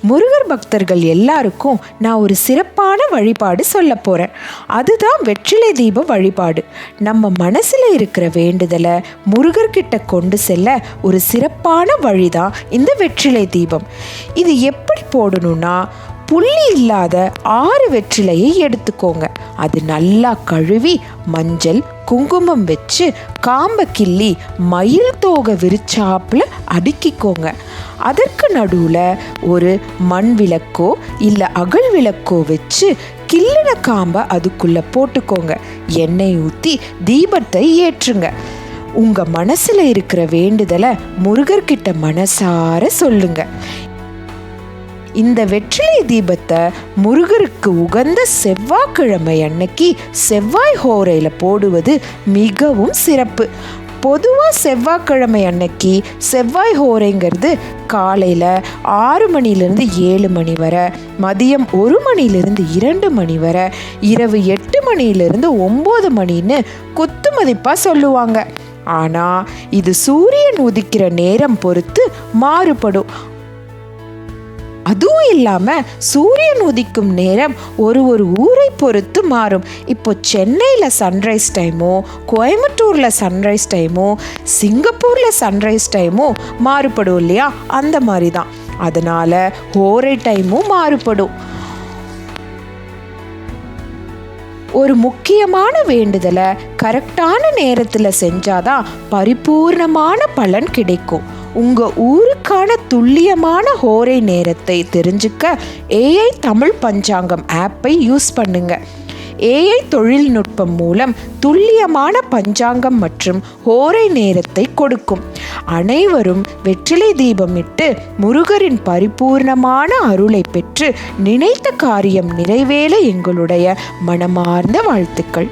முருகர் பக்தர்கள் எல்லாருக்கும் நான் ஒரு சிறப்பான வழிபாடு சொல்ல போகிறேன். அதுதான் வெற்றிலை தீப வழிபாடு. நம்ம மனசில் இருக்கிற வேண்டுதலை முருகர்கிட்ட கொண்டு செல்ல ஒரு சிறப்பான வழிதான் இந்த வெற்றிலை தீபம். இது எப்படி போடணும்னா, புள்ளி இல்லாத 6 வெற்றிலையை எடுத்துக்கோங்க. அது நல்லா கழுவி மஞ்சள் குங்குமம் வச்சு காம்பை கிள்ளி மயில் தோகை விரிச்சாப்புல அடுக்கிக்கோங்க. அதற்கு நடுவில் ஒரு மண் விளக்கோ இல்லை அகல் விளக்கோ வச்சு கிள்ளின காம்பை அதுக்குள்ளே போட்டுக்கோங்க. எண்ணெய் ஊற்றி தீபத்தை ஏற்றுங்க. உங்கள் மனசில் இருக்கிற வேண்டுதலை முருகர்கிட்ட மனசார சொல்லுங்க. இந்த வெற்றிலை தீபத்தை முருகருக்கு உகந்த செவ்வாய்க்கிழமை அன்னைக்கு செவ்வாய் ஹோரையில் போடுவது மிகவும் சிறப்பு. பொதுவாக செவ்வாய்க்கிழமை அன்னைக்கு செவ்வாய் ஹோரைங்கிறது காலையில் 6 மணிலேருந்து 7 மணி வரை, மதியம் 1 மணிலேருந்து 2 மணி வரை, இரவு 8 மணிலேருந்து 9 மணின்னு குத்து மதிப்பாக சொல்லுவாங்க. ஆனால் இது சூரியன் உதிக்கிற நேரம் பொறுத்து மாறுபடும். அதுவும் இல்லாமல் சூரியன் உதிக்கும் நேரம் ஒரு ஊரை பொறுத்து மாறும். இப்போ சென்னையில் சன்ரைஸ் டைமோ, கோயம்புத்தூரில் சன்ரைஸ் டைமோ, சிங்கப்பூரில் சன்ரைஸ் டைமோ மாறுபடும் இல்லையா? அந்த மாதிரி தான். அதனால் ஹோரை டைமும் மாறுபடும். ஒரு முக்கியமான வேண்டுதலை கரெக்டான நேரத்தில் செஞ்சாதான் பரிபூர்ணமான பலன் கிடைக்கும். உங்கள் ஊருக்கான துல்லியமான ஹோரை நேரத்தை தெரிஞ்சுக்க AI தமிழ் பஞ்சாங்கம் ஆப்பை யூஸ் பண்ணுங்க. AI தொழில்நுட்பம் மூலம் துல்லியமான பஞ்சாங்கம் மற்றும் ஹோரை நேரத்தை கொடுக்கும். அனைவரும் வெற்றிலை தீபமிட்டு முருகரின் பரிபூர்ணமான அருளை பெற்று நினைத்த காரியம் நிறைவேற எங்களுடைய மனமார்ந்த வாழ்த்துக்கள்.